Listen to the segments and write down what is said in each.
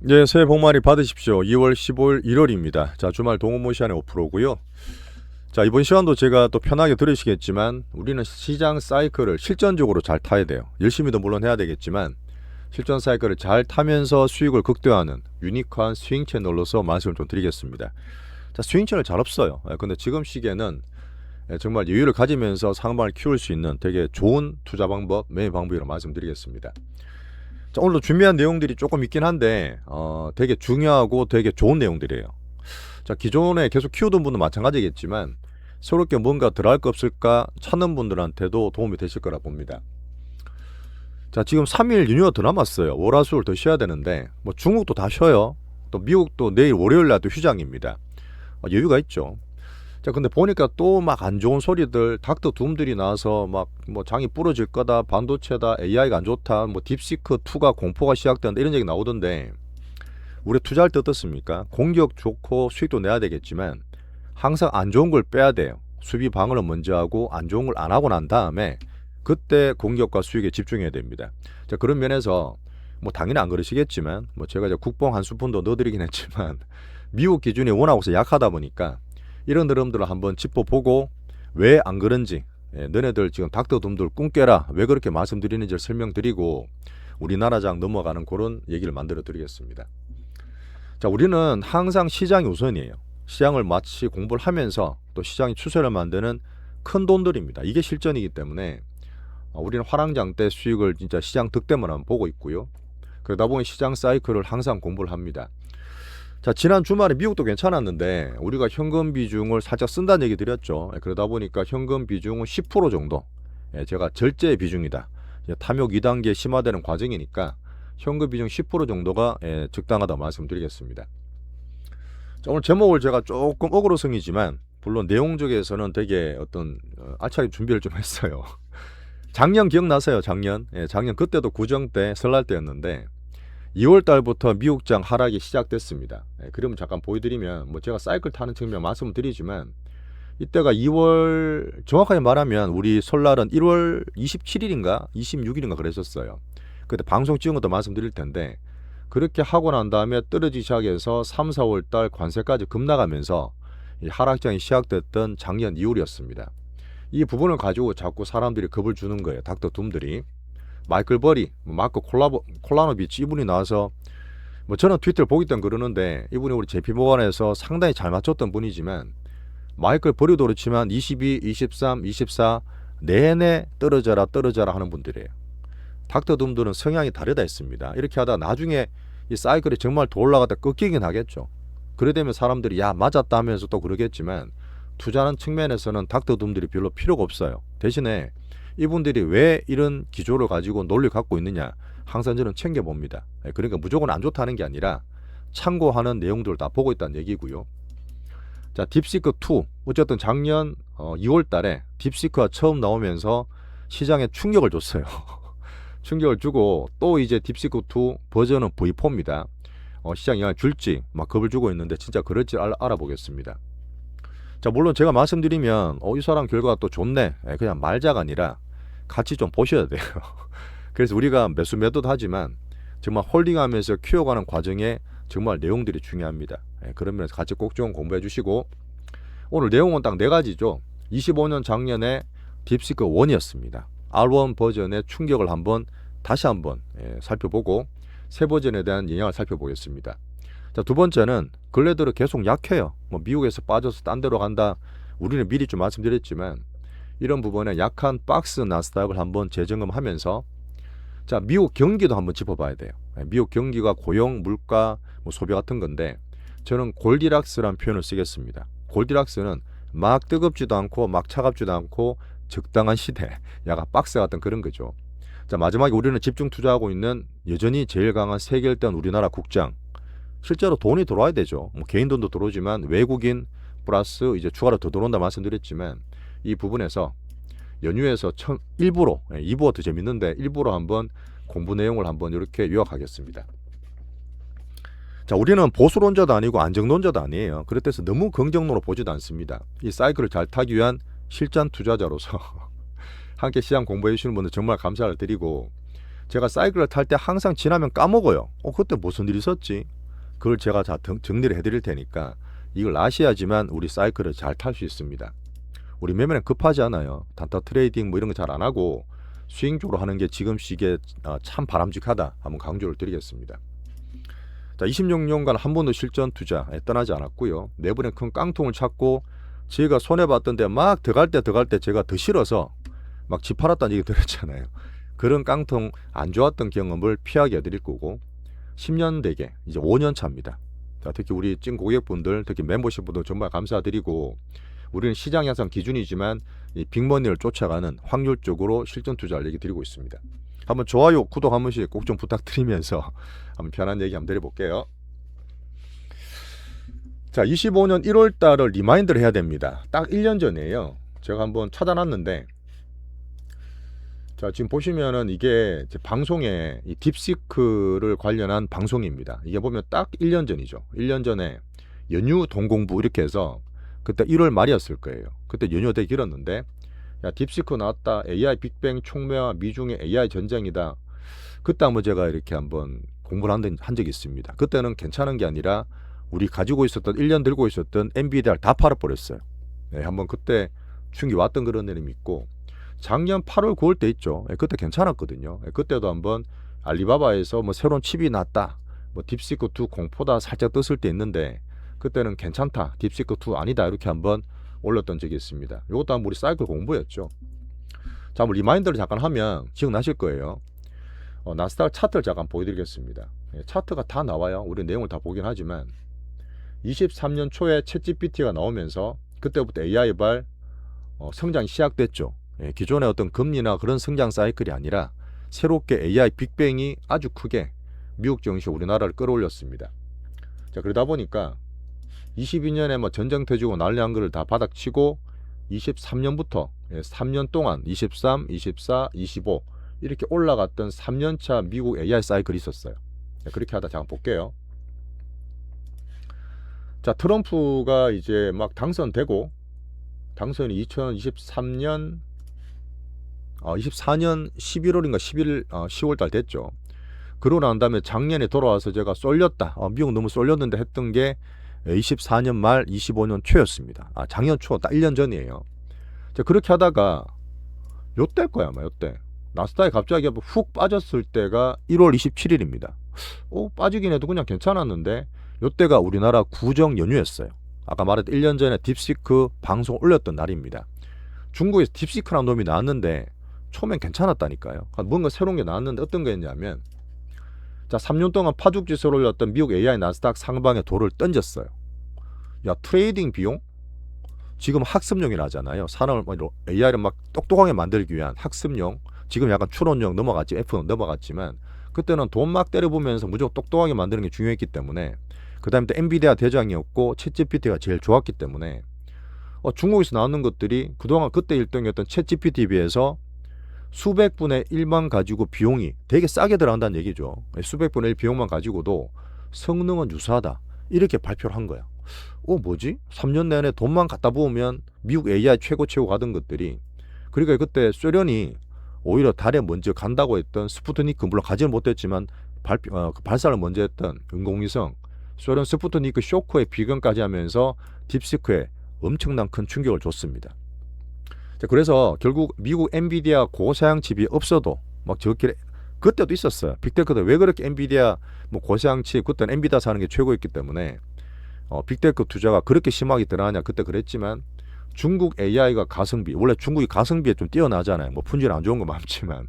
예, 새해 복 많이 받으십시오. 2월 15일 일요일입니다. 자, 주말 동호모 시간에 오프로고요. 자, 이번 시간도 제가 또 편하게 들으시겠지만 우리는 시장 사이클을 실전적으로 잘 타야 돼요. 열심히도 물론 해야 되겠지만 실전 사이클을 잘 타면서 수익을 극대화하는 유니크한 스윙 채널로서 말씀을 좀 드리겠습니다. 자, 스윙 채널 잘 없어요. 근데 지금 시기에는 정말 여유를 가지면서 상방을 키울 수 있는 되게 좋은 투자 방법, 매매 방법이라고 말씀드리겠습니다. 자, 오늘도 준비한 내용들이 조금 있긴 한데 되게 중요하고 되게 좋은 내용들이에요. 자, 기존에 계속 키우던 분도 마찬가지겠지만 새롭게 뭔가 덜 할 거 없을까 찾는 분들한테도 도움이 되실 거라 봅니다. 자, 지금 3일 연휴가 더 남았어요. 월화수를 더 쉬어야 되는데 뭐 중국도 다 쉬어요. 또 미국도 내일 월요일 날도 휴장입니다. 여유가 있죠. 자, 근데 보니까 또 막 안 좋은 소리들, 닥터 둠들이 나와서 막 뭐 장이 부러질 거다, 반도체다, AI가 안 좋다, 뭐 딥시크2가 공포가 시작된다 이런 얘기 나오던데 우리 투자할 때 어떻습니까? 공격 좋고 수익도 내야 되겠지만 항상 안 좋은 걸 빼야 돼요. 수비 방어를 먼저 하고 안 좋은 걸 안 하고 난 다음에 그때 공격과 수익에 집중해야 됩니다. 자, 그런 면에서 뭐 당연히 안 그러시겠지만 뭐 제가 이제 국뽕 한 스푼도 넣어드리긴 했지만 미국 기준이 워낙 약하다 보니까 이런 흐름들을 한번 짚어보고 왜 안 그런지, 너네들 지금 닥터둠들 꿈 깨라 왜 그렇게 말씀드리는지를 설명드리고 우리나라장 넘어가는 그런 얘기를 만들어 드리겠습니다. 자, 우리는 항상 시장이 우선이에요. 시장을 마치 공부를 하면서 또 시장이 추세를 만드는 큰 돈들입니다. 이게 실전이기 때문에 우리는 화랑장 때 수익을 진짜 시장 득대만 한번 보고 있고요. 그러다 보니 시장 사이클을 항상 공부를 합니다. 자, 지난 주말에 미국도 괜찮았는데 우리가 현금 비중을 살짝 쓴다는 얘기 드렸죠. 그러다 보니까 현금 비중은 10% 정도, 제가 절제 비중이다, 탐욕 2단계 심화되는 과정이니까 현금 비중 10% 정도가 적당하다 말씀드리겠습니다. 자, 오늘 제목을 제가 조금 어그로성이지만 물론 내용적에서는 되게 어떤 알차게 준비를 좀 했어요. 작년 기억나세요? 작년 그때도 구정 때 설날 때였는데 2월 달부터 미국장 하락이 시작됐습니다. 그러면 잠깐 보여드리면 뭐 제가 사이클 타는 측면 말씀을 드리지만 이때가 2월, 정확하게 말하면 우리 설날은 1월 27일인가 26일인가 그랬었어요. 그때 방송 찍은 것도 말씀드릴 텐데 그렇게 하고 난 다음에 떨어지기 시작해서 3, 4월 달 관세까지 급나가면서 이 하락장이 시작됐던 작년 2월이었습니다. 이 부분을 가지고 자꾸 사람들이 겁을 주는 거예요. 닥터 둠들이. 마이클 버리, 마크 콜라노비치 이분이 나와서 뭐 저는 트위터를 보기 때문에 그러는데 이분이 우리 JP모건에서 상당히 잘 맞췄던 분이지만 마이클 버리도 그렇지만 22, 23, 24 내내 떨어져라 하는 분들이에요. 닥터둠들은 성향이 다르다 했습니다. 이렇게 하다 나중에 이 사이클이 정말 더 올라가다 꺾이긴 하겠죠. 그래 되면 사람들이 야 맞았다 하면서 또 그러겠지만 투자하는 측면에서는 닥터둠들이 별로 필요가 없어요. 대신에 이분들이 왜 이런 기조를 가지고 논리를 갖고 있느냐 항상 저는 챙겨봅니다. 그러니까 무조건 안 좋다는 게 아니라 참고하는 내용들을 다 보고 있다는 얘기고요. 자, 딥시크2 어쨌든 작년 2월 달에 딥시크가 처음 나오면서 시장에 충격을 줬어요. 충격을 주고 또 이제 딥시크2 버전은 V4입니다. 시장 영향을 줄지 막 겁을 주고 있는데 진짜 그럴지 알아보겠습니다. 자, 물론 제가 말씀드리면 이 사람 결과가 또 좋네, 그냥 말자가 아니라 같이 좀 보셔야 돼요. 그래서 우리가 매수 매도도 하지만 정말 홀딩하면서 키워가는 과정에 정말 내용들이 중요합니다. 그러면서 같이 꼭 좀 공부해 주시고 오늘 내용은 딱 4가지죠. 25년 작년에 딥시크 1이었습니다. R1 버전의 충격을 다시 한번 살펴보고 새 버전에 대한 영향을 살펴보겠습니다. 자, 두 번째는 근래 들어 계속 약해요. 뭐 미국에서 빠져서 딴 데로 간다. 우리는 미리 좀 말씀드렸지만 이런 부분에 약한 박스 나스닥을 한번 재점검하면서 자, 미국 경기도 한번 짚어봐야 돼요. 미국 경기가 고용, 물가, 뭐 소비 같은 건데 저는 골디락스라는 표현을 쓰겠습니다. 골디락스는 막 뜨겁지도 않고 막 차갑지도 않고 적당한 시대, 약간 박스 같은 그런 거죠. 자, 마지막에 우리는 집중 투자하고 있는 여전히 제일 강한 세계 1등 우리나라 국장. 실제로 돈이 들어와야 되죠. 뭐 개인 돈도 들어오지만 외국인 플러스 이제 추가로 더 들어온다 말씀드렸지만 이 부분에서 연휴에서 일부러 2부가 더 재밌는데 일부러 한번 공부 내용을 한번 이렇게 요약하겠습니다. 자, 우리는 보수론자도 아니고 안정론자도 아니에요. 그렇다고 너무 긍정론으로 보지도 않습니다. 이 사이클을 잘 타기 위한 실전 투자자로서 함께 시장 공부해 주시는 분들 정말 감사를 드리고 제가 사이클을 탈 때 항상 지나면 까먹어요. 그때 무슨 일이 있었지? 그걸 제가 다 정리를 해드릴 테니까 이걸 아셔야지만 우리 사이클을 잘 탈 수 있습니다. 우리 매매는 급하지 않아요. 단타 트레이딩 뭐 이런 거 잘 안 하고 스윙 쪽으로 하는 게 지금 시기에 참 바람직하다 한번 강조를 드리겠습니다. 자, 26년간 한 번도 실전 투자에 떠나지 않았고요. 내부에 큰 깡통을 찾고 제가 손해봤던 데 막 들어갈 때 제가 더 싫어서 막 집 팔았다는 얘기 들었잖아요. 그런 깡통 안 좋았던 경험을 피하게 해드릴 거고 10년 되게 이제 5년 차입니다. 자, 특히 우리 찐 고객분들, 특히 멤버십 분들 정말 감사드리고 우리는 시장 향상 기준이지만 이 빅머니를 쫓아가는 확률적으로 실전 투자를 얘기 드리고 있습니다. 한번 좋아요, 구독 한 번씩 꼭 좀 부탁드리면서 한번 편한 얘기 한번 드려볼게요. 자, 25년 1월 달을 리마인드를 해야 됩니다. 딱 1년 전이에요. 제가 한번 찾아놨는데 자, 지금 보시면은 이게 제 방송에 이 딥시크를 관련한 방송입니다. 이게 보면 딱 1년 전이죠. 1년 전에 연유 동공부 이렇게 해서 그때 1월 말이었을 거예요. 그때 연휴가 되게 길었는데 야, 딥시크 나왔다. AI 빅뱅 촉매와 미중의 AI 전쟁이다. 그때 한번 제가 이렇게 한번 공부를 한 적이 있습니다. 그때는 괜찮은 게 아니라 우리 가지고 있었던 1년 들고 있었던 엔비디아를 다 팔아버렸어요. 네, 한번 그때 충격이 왔던 그런 일이 있고 작년 8월 9월 때 있죠. 그때 괜찮았거든요. 그때도 한번 알리바바에서 뭐 새로운 칩이 났다. 뭐 딥시크2 공포다 살짝 떴을 때 있는데 그때는 괜찮다. 딥시크2 아니다. 이렇게 한번 올렸던 적이 있습니다. 이것도 한번 우리 사이클 공부였죠. 자, 한번 리마인드를 잠깐 하면 기억나실 거예요. 나스닥 차트를 잠깐 보여드리겠습니다. 차트가 다 나와요. 우리 내용을 다 보긴 하지만 23년 초에 챗GPT가 나오면서 그때부터 AI발 성장이 시작됐죠. 기존의 어떤 금리나 그런 성장 사이클이 아니라 새롭게 AI 빅뱅이 아주 크게 미국 증시 우리나라를 끌어올렸습니다. 자, 그러다 보니까 22년에 뭐 전쟁 터지고 난리 난 거를 다 바닥치고 23년부터 3년 동안 23, 24, 25 이렇게 올라갔던 3년차 미국 AI 사이클이 있었어요. 그렇게 하다 잠깐 볼게요. 자, 트럼프가 이제 막 당선되고 당선이 2023년 24년 11월인가 10월 달 됐죠. 그러고 난 다음에 작년에 돌아와서 제가 쏠렸다. 미국 너무 쏠렸는데 했던 게 24년 말 25년 초였습니다. 작년 초 딱 1년 전이에요. 자, 그렇게 하다가 요때 거야 아마 요때 나스닥이 갑자기 훅 빠졌을 때가 1월 27일입니다. 빠지긴 해도 그냥 괜찮았는데 요때가 우리나라 구정 연휴였어요. 아까 말했던 1년 전에 딥시크 방송 올렸던 날입니다. 중국에서 딥시크라는 놈이 나왔는데 처음엔 괜찮았다니까요. 뭔가 새로운 게 나왔는데 어떤 거였냐면 자, 3년 동안 파죽지수를 올렸던 미국 AI 나스닥 상방에 돌을 던졌어요. 야, 트레이딩 비용? 지금 학습용이라 하잖아요. 산업을 AI를 막 똑똑하게 만들기 위한 학습용. 지금 약간 추론용 넘어갔지, F는 넘어갔지만 그때는 돈 막 때려보면서 무조건 똑똑하게 만드는 게 중요했기 때문에 그 다음에 또 엔비디아 대장이었고 챗GPT가 제일 좋았기 때문에 중국에서 나오는 것들이 그동안 그때 1등이었던 챗GPT에 비해서 수백 분의 1만 가지고 비용이 되게 싸게 들어간다는 얘기죠. 수백 분의 1 비용만 가지고도 성능은 유사하다. 이렇게 발표를 한 거야. 뭐지? 3년 내내 돈만 갖다 부으면 미국 AI 최고 가던 것들이 그러니까 그때 소련이 오히려 달에 먼저 간다고 했던 스푸트니크 물론 가지는 못했지만 발사를 먼저 했던 인공위성 소련 스푸트니크 쇼크의 비견까지 하면서 딥시크에 엄청난 큰 충격을 줬습니다. 자, 그래서 결국 미국 엔비디아 고사양 칩이 없어도 막 저렇게 그때도 있었어요. 빅테크도 왜 그렇게 엔비디아 뭐 고사양 칩 그때는 엔비디아 사는 게 최고였기 때문에 빅테크 투자가 그렇게 심하게 들어가냐 그때 그랬지만 중국 AI가 가성비 원래 중국이 가성비에 좀 뛰어나잖아요. 뭐 품질 안 좋은 거 많지만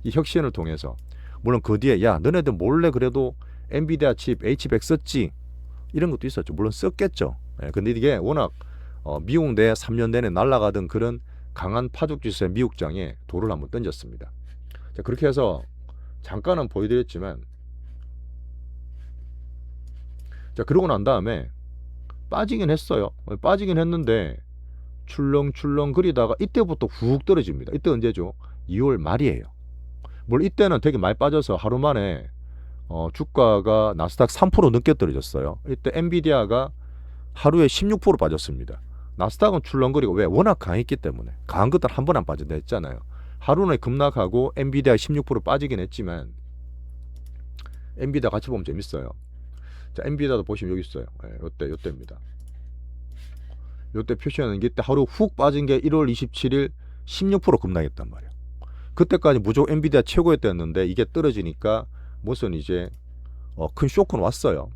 이 혁신을 통해서 물론 그 뒤에 야 너네들 몰래 그래도 엔비디아 칩 H100 썼지 이런 것도 있었죠. 물론 썼겠죠. 근데 이게 워낙 미국 내 3년 내내 날아가던 그런 강한 파죽지수의 미국장에 돌을 한번 던졌습니다. 자, 그렇게 해서 잠깐은 보여드렸지만 자, 그러고 난 다음에 빠지긴 했어요. 빠지긴 했는데 출렁출렁 거리다가 이때부터 훅 떨어집니다. 이때 언제죠? 2월 말이에요. 물론 이때는 되게 많이 빠져서 하루 만에 주가가 나스닥 3% 넘게 떨어졌어요. 이때 엔비디아가 하루에 16% 빠졌습니다. 나스닥은 출렁거리고 왜? 워낙 강했기 때문에 강한 것들 한 번 안 빠진다 했잖아요. 하루는 급락하고 엔비디아 16% 빠지긴 했지만 엔비디아 같이 보면 재밌어요. 자, 엔비디아도 보시면 여기 있어요. 요때입니다. 요때 표시하는 게 이때 하루 훅 빠진 게 1월 27일 16% 급락했단 말이에요. 그때까지 무조건 엔비디아 최고의 때였는데 이게 떨어지니까 무슨 이제 큰 쇼크는 왔어요.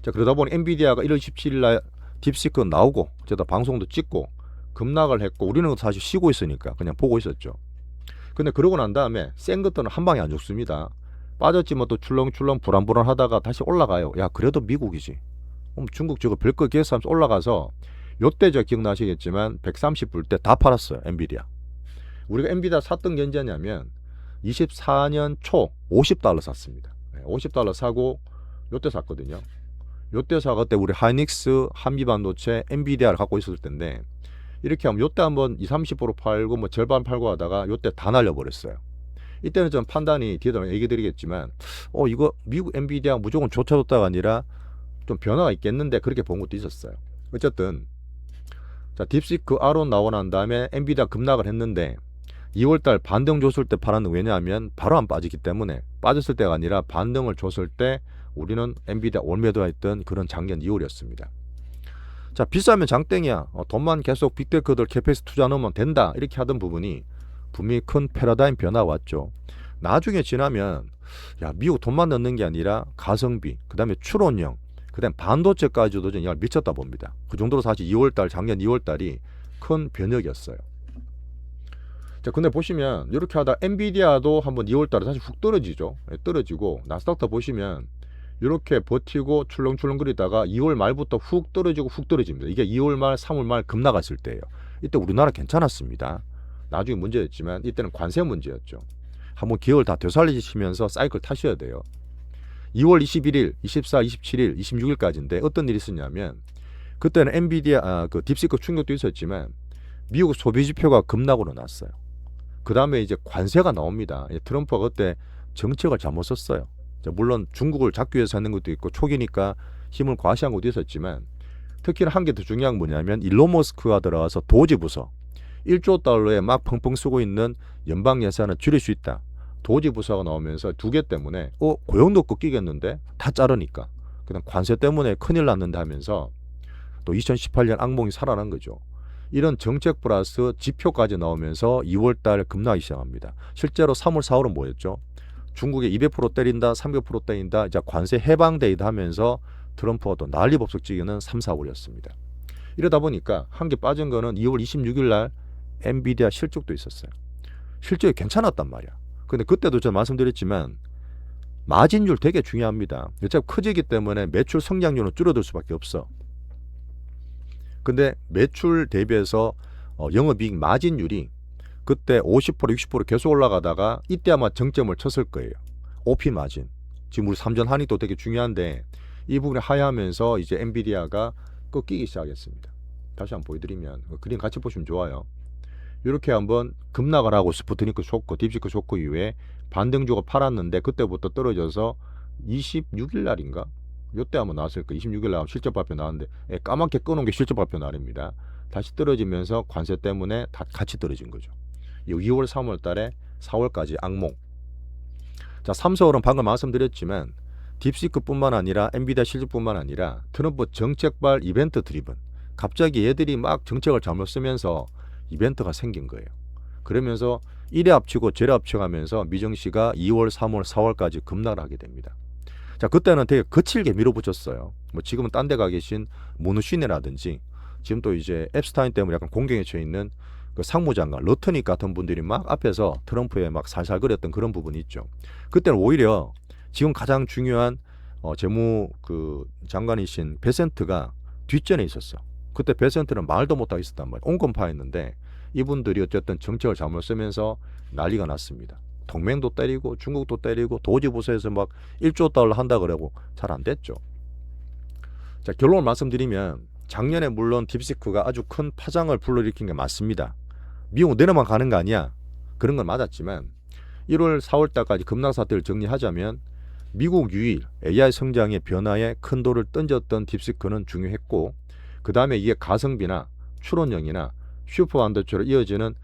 자, 그러다 보니 엔비디아가 1월 27일 날 딥시크 나오고 제가 방송도 찍고 급락을 했고 우리는 사실 쉬고 있으니까 그냥 보고 있었죠. 근데 그러고 난 다음에 센 것들은 한 방에 안 죽습니다. 빠졌지만 또 출렁출렁 불안불안하다가 다시 올라가요. 야, 그래도 미국이지. 중국 저거 별거 기획하면서 올라가서 요때 저 기억나시겠지만 130불 때 다 팔았어요. 엔비디아. 우리가 엔비디아 샀던 게 언제냐면 24년 초 50달러 샀습니다. 50달러 사고 요때 샀거든요. 요때 사고 때 우리 하이닉스, 한미반도체, 엔비디아를 갖고 있었을 텐데 이렇게 하면 요때 한번 20-30% 팔고 뭐 절반 팔고 하다가 요때 다 날려버렸어요. 이때는 좀 판단이 뒤에도 얘기 드리겠지만 이거 미국 엔비디아 무조건 좋다가 아니라 좀 변화가 있겠는데 그렇게 본 것도 있었어요. 어쨌든 자, 딥시크 아론 나오고 난 다음에 엔비디아 급락을 했는데 2월달 반등 줬을 때 팔았는 왜냐하면 바로 안 빠지기 때문에 빠졌을 때가 아니라 반등을 줬을 때 우리는 엔비디아 올매도가 있던 그런 작년 2월이었습니다. 자, 비싸면 장땡이야. 돈만 계속 빅테크들 캐페이스 투자 넣으면 된다. 이렇게 하던 부분이 분명히 큰 패러다임 변화가 왔죠. 나중에 지나면 야, 미국 돈만 넣는 게 아니라 가성비, 그 다음에 추론형, 그 다음에 반도체까지도 영향을 미쳤다 봅니다. 그 정도로 사실 2월달, 작년 2월달이 큰 변혁이었어요. 자, 근데 보시면 이렇게 하다 엔비디아도 한번 2월달에 사실 훅 떨어지죠. 떨어지고 나스닥도 보시면 이렇게 버티고 출렁출렁거리다가 2월 말부터 훅 떨어지고 훅 떨어집니다. 이게 2월 말, 3월 말 급락했을 때예요. 이때 우리나라 괜찮았습니다. 나중에 문제였지만 이때는 관세 문제였죠. 한번 기회를 다 되살리시면서 사이클 타셔야 돼요. 2월 21일, 24, 27일, 26일까지인데 어떤 일이 있었냐면 그때는 엔비디아 그 딥시크 충격도 있었지만 미국 소비 지표가 급락으로 났어요. 그 다음에 이제 관세가 나옵니다. 트럼프가 그때 정책을 잘못 썼어요. 물론 중국을 잡기 위해서 하는 것도 있고 초기니까 힘을 과시한 것도 있었지만 특히나 한 개 더 중요한 게 뭐냐면 일론 머스크가 들어가서 도지 부서 1조 달러에 막 펑펑 쓰고 있는 연방 예산을 줄일 수 있다. 도지 부서가 나오면서 두 개 때문에 고용도 꺾이겠는데 다 자르니까 그냥 관세 때문에 큰일 났는데 하면서 또 2018년 악몽이 살아난 거죠. 이런 정책 플러스 지표까지 나오면서 2월달 급락이 시작합니다. 실제로 3월, 4월은 뭐였죠? 중국에 200% 때린다, 300% 때린다, 이제 관세 해방데이다 하면서 트럼프가 또 난리법석 지기는 3, 4월이었습니다. 이러다 보니까 한 개 빠진 거는 2월 26일 날 엔비디아 실적도 있었어요. 실적이 괜찮았단 말이야. 근데 그때도 제가 말씀드렸지만 마진율 되게 중요합니다. 어차피 커지기 때문에 매출 성장률은 줄어들 수밖에 없어. 근데 매출 대비해서 영업이익 마진율이 그때 50%, 60% 계속 올라가다가 이때 아마 정점을 쳤을 거예요. OP 마진. 지금 우리 삼전 한익도 되게 중요한데 이 부분이 하야하면서 이제 엔비디아가 꺾이기 시작했습니다. 다시 한번 보여드리면 그림 같이 보시면 좋아요. 이렇게 한번 급락을 하고 스푸트니크 쇼크, 딥시크 쇼크 이후에 반등 주고 팔았는데 그때부터 떨어져서 26일 날인가? 요때 한번 나왔을 거예요. 26일 날 실적 발표 나왔는데 까맣게 꺼놓은 게 실적 발표 날입니다. 다시 떨어지면서 관세 때문에 다 같이 떨어진 거죠. 2월, 3월 달에 4월까지 악몽. 자, 3, 4월은 방금 말씀드렸지만 딥시크뿐만 아니라 엔비디아 실적뿐만 아니라 트럼프 정책발 이벤트 드리븐. 갑자기 얘들이 막 정책을 잘못 쓰면서 이벤트가 생긴 거예요. 그러면서 이래 합치고 저래 합쳐가면서 미정시가 2월, 3월, 4월까지 급락을 하게 됩니다. 자, 그때는 되게 거칠게 밀어붙였어요. 뭐 지금은 딴 데 가 계신 모누쉬네라든지 지금 또 이제 앱스타인 때문에 약간 공경에 처해 있는 그 상무장관 러트닉 같은 분들이 막 앞에서 트럼프에 막 살살거렸던 그런 부분이 있죠. 그때는 오히려 지금 가장 중요한 재무 그 장관이신 베센트가 뒷전에 있었어. 그때 베센트는 말도 못하고 있었단 말이에요. 온건파였는데 이분들이 어쨌든 정책을 잘못 쓰면서 난리가 났습니다. 동맹도 때리고 중국도 때리고 도지 부서에서 막 1조 달러 한다 그러고 잘 안 됐죠. 자, 결론을 말씀드리면 작년에 물론 딥시크가 아주 큰 파장을 불러일으킨 게 맞습니다. 미국 내려만 가는 거 아니야. 그런 건 맞았지만 1월 4월 달까지 급락 사태를 정리하자면 미국 유일 AI 성장의 변화에 큰 돌을 던졌던 딥시크는 중요했고 그 다음에 이게 가성비나 추론형이나 슈퍼반도체로 이어지는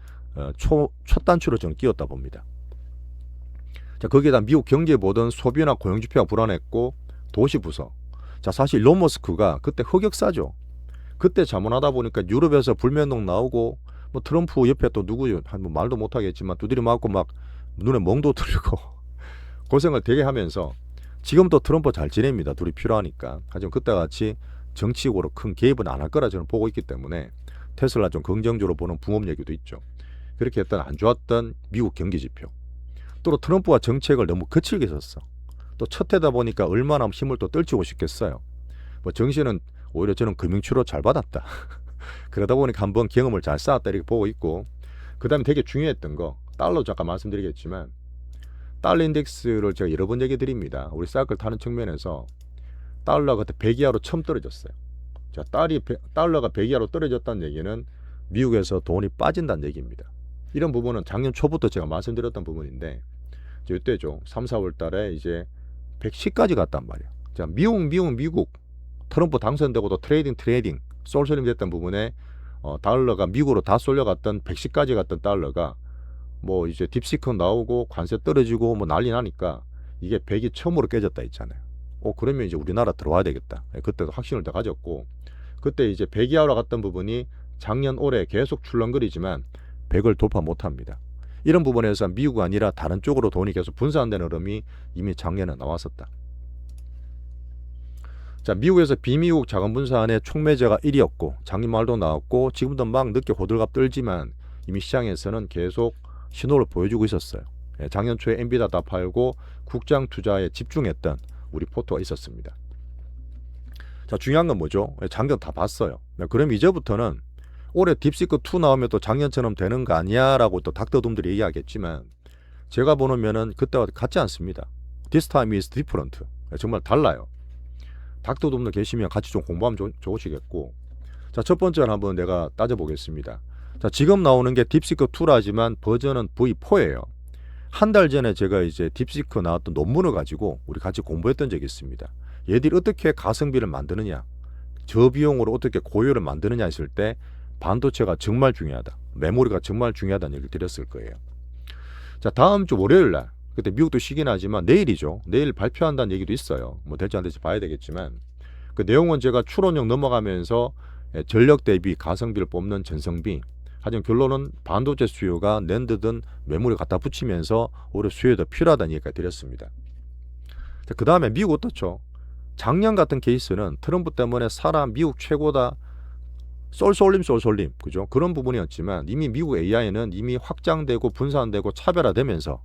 첫 단추로 저는 끼웠다 봅니다. 자, 거기에다 미국 경제 보던 소비나 고용 지표가 불안했고 도시 부서. 자, 사실 일론 머스크가 그때 흑역사죠. 그때 자문하다 보니까 유럽에서 불매운동 나오고 뭐 트럼프 옆에 또 누구요? 뭐 말도 못 하겠지만 두드려 맞고 막 눈에 멍도 들고 고생을 되게 하면서 지금 또 트럼프 잘 지냅니다. 둘이 필요하니까. 하지만 그때 같이 정치적으로 큰 개입은 안 할 거라 저는 보고 있기 때문에 테슬라 좀 긍정적으로 보는 붕업 얘기도 있죠. 그렇게 했던 안 좋았던 미국 경기 지표. 또 트럼프가 정책을 너무 거칠게 썼어. 또 첫 해다 보니까 얼마나 힘을 또 떨치고 싶겠어요. 뭐 정신은 오히려 저는 금융치료 잘 받았다. 그러다 보니까 한번 경험을 잘 쌓았다 이렇게 보고 있고, 그 다음에 되게 중요했던 거 달러 잠깐 말씀드리겠지만 달러 인덱스를 제가 여러 번 얘기 드립니다. 우리 사이클 타는 측면에서 달러가 그때 100 이하로 처음 떨어졌어요. 자, 달러가 100 이하로 떨어졌다는 얘기는 미국에서 돈이 빠진다는 얘기입니다. 이런 부분은 작년 초부터 제가 말씀드렸던 부분인데 이때죠. 3, 4월 달에 이제 110까지 갔단 말이에요. 자, 미국 트럼프 당선되고도 트레이딩 쏠쏠림 됐던 부분에 달러가 미국으로 다 쏠려갔던 110까지 갔던 달러가 뭐 이제 딥시크 나오고 관세 떨어지고 뭐 난리 나니까 이게 100이 처음으로 깨졌다 했잖아요. 그러면 이제 우리나라 들어와야 되겠다. 그때도 확신을 더 가졌고, 그때 이제 100 이하로 갔던 부분이 작년 올해 계속 출렁거리지만 100을 돌파 못합니다. 이런 부분에서 미국 아니라 다른 쪽으로 돈이 계속 분산되는 흐름이 이미 작년에 나왔었다. 자, 미국에서 비미국 자금 분산의 촉매제가 1위였고 작년 말도 나왔고 지금도 막 늦게 호들갑 떨지만 이미 시장에서는 계속 신호를 보여주고 있었어요. 작년 초에 엔비디아 다 팔고 국장 투자에 집중했던 우리 포토가 있었습니다. 자, 중요한 건 뭐죠? 작년 다 봤어요. 그럼 이제부터는 올해 딥시크2 나오면 또 작년처럼 되는 거 아니야 라고 또 닥터둠들이 얘기하겠지만 제가 보면은 그때와 같지 않습니다. This time is different. 정말 달라요. 닥터둠들 계시면 같이 좀 공부하면 좋으시겠고, 자, 첫 번째는 한번 내가 따져보겠습니다. 자, 지금 나오는 게 딥시크2라지만 버전은 V4예요. 한 달 전에 제가 이제 딥시크 나왔던 논문을 가지고 우리 같이 공부했던 적이 있습니다. 얘들이 어떻게 가성비를 만드느냐, 저비용으로 어떻게 고효를 만드느냐 했을 때 반도체가 정말 중요하다, 메모리가 정말 중요하다는 얘기를 드렸을 거예요. 자, 다음 주 월요일날, 그때 미국도 쉬긴 하지만 내일이죠. 내일 발표한다는 얘기도 있어요. 뭐 될지 안 될지 봐야 되겠지만 그 내용은 제가 추론형 넘어가면서 전력 대비 가성비를 뽑는 전성비, 하지만 결론은 반도체 수요가 낸드든 메모리 갖다 붙이면서 올해 수요에 더 필요하다는 얘기까지 드렸습니다. 그 다음에 미국 어떻죠? 작년 같은 케이스는 트럼프 때문에 사람 미국 최고다, 쏠쏠림 그죠? 그런 부분이었지만 이미 미국 AI는 이미 확장되고 분산되고 차별화되면서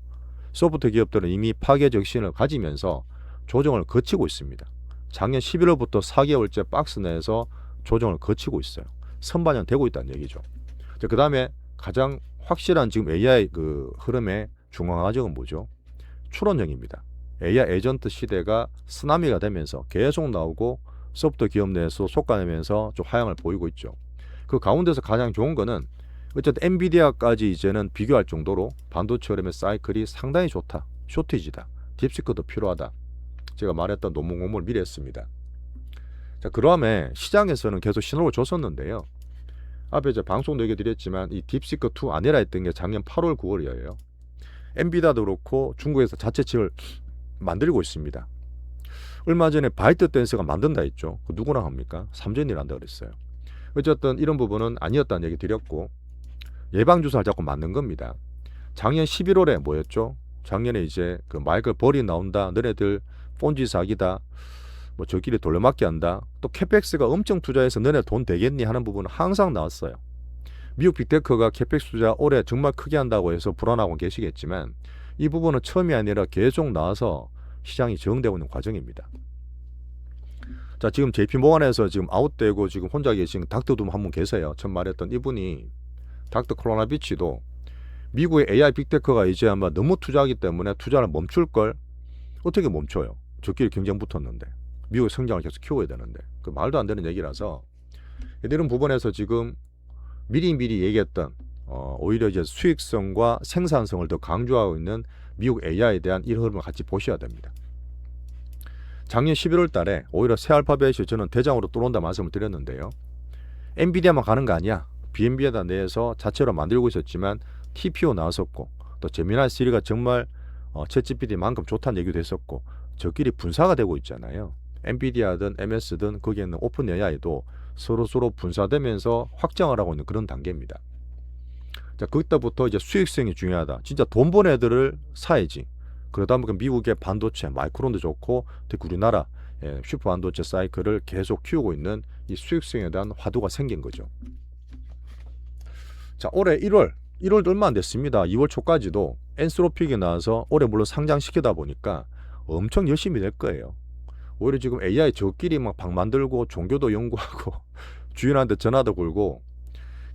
소프트 기업들은 이미 파괴적 신을 가지면서 조정을 거치고 있습니다. 작년 11월부터 4개월째 박스 내에서 조정을 거치고 있어요. 선반영 되고 있다는 얘기죠. 그 다음에 가장 확실한 지금 AI 그 흐름의 중앙 과정은 뭐죠? 추론형입니다. AI 에이전트 시대가 쓰나미가 되면서 계속 나오고 소프트 기업 내에서 솎아내면서 좀 하향을 보이고 있죠. 그 가운데서 가장 좋은 거는 어쨌든 엔비디아까지 이제는 비교할 정도로 반도체 흐름의 사이클이 상당히 좋다. 쇼티지다. 딥시크도 필요하다. 제가 말했던 논문 공부를 미리 했습니다. 자, 그다음에 시장에서는 계속 신호를 줬었는데요. 앞에 이제 방송도 얘기 드렸지만 이 딥시크2 아니라 했던 게 작년 8월 9월이에요. 엔비디아도 그렇고 중국에서 자체 칩을 만들고 있습니다. 얼마 전에 바이트 댄스가 만든다 했죠. 누구랑 합니까? 삼전이라 한다 그랬어요. 어쨌든 이런 부분은 아니었다는 얘기 드렸고, 예방주사를 자꾸 만든 겁니다. 작년 11월에 뭐였죠? 작년에 이제 그 마이클 버리 나온다, 너네들 폰지 사기다, 뭐 저끼리 돌려막기 한다, 또 캐펙스가 엄청 투자해서 너네 돈 되겠니 하는 부분은 항상 나왔어요. 미국 빅테크가 캐펙스 투자 올해 정말 크게 한다고 해서 불안하고 계시겠지만 이 부분은 처음이 아니라 계속 나와서 시장이 적응되고 있는 과정입니다. 자, 지금 JP모건에서 지금 아웃되고 지금 혼자 계신 닥터둠 한 분 계세요. 처음 말했던 이분이 닥터 클로나비치도 미국의 AI 빅테크가 이제 아마 너무 투자하기 때문에 투자를 멈출 걸 어떻게 멈춰요? 저끼리 경쟁 붙었는데 미국의 성장을 계속 키워야 되는데 그 말도 안 되는 얘기라서 이런 부분에서 지금 미리 얘기했던 오히려 이제 수익성과 생산성을 더 강조하고 있는 미국 AI에 대한 이 흐름을 같이 보셔야 됩니다. 작년 11월 달에 오히려 새 알파벳이 저는 대장으로 들어온다 말씀을 드렸는데요. 엔비디아만 가는 거 아니야. BNB에다 내에서 자체로 만들고 있었지만 TPO 나왔었고 또 제미나이 3가 정말 챗GPT만큼 좋다는 얘기도 했었고 저끼리 분사가 되고 있잖아요. 엔비디아든 MS든 거기에 있는 오픈 AI도 서로 분사되면서 확장을 하고 있는 그런 단계입니다. 자, 거기서부터 이제 수익성이 중요하다. 진짜 돈 버는 애들을 사야지. 그러다 보니까 미국의 반도체, 마이크론도 좋고 특히 우리나라 슈퍼 반도체 사이클을 계속 키우고 있는 이 수익성에 대한 화두가 생긴 거죠. 자, 올해 1월도 얼마 안 됐습니다. 2월 초까지도 엔스로픽이 나와서 올해 물론 상장시키다 보니까 엄청 열심히 될 거예요. 오히려 지금 AI 저끼리 막 방 만들고 종교도 연구하고 주인한테 전화도 걸고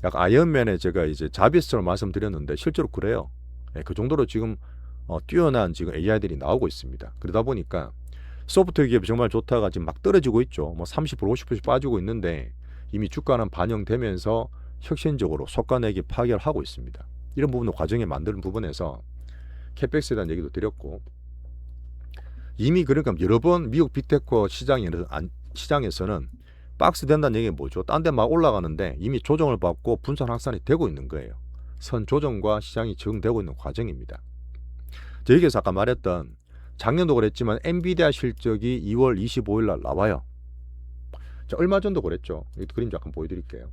약간 아이언맨에 제가 이제 자비스처럼 말씀드렸는데 실제로 그래요. 그 정도로 지금 뛰어난 지금 AI들이 나오고 있습니다. 그러다 보니까 소프트웨어 기업이 정말 좋다가 지금 막 떨어지고 있죠. 뭐 30%, 50% 빠지고 있는데 이미 주가는 반영되면서 혁신적으로 속가내기 파괴를 하고 있습니다. 이런 부분도 과정에 만드는 부분에서 캐펙스에 대한 얘기도 드렸고 이미 그러니까 여러 번 미국 빅테크 시장에서는 박스 된다는 얘기는 뭐죠? 딴 데 막 올라가는데 이미 조정을 받고 분산 확산이 되고 있는 거예요. 선 조정과 시장이 적응되고 있는 과정입니다. 여기에서 아까 말했던 작년도 그랬지만 엔비디아 실적이 2월 25일 날 나와요. 자, 얼마 전도 그랬죠. 이 그림 잠깐 보여드릴게요.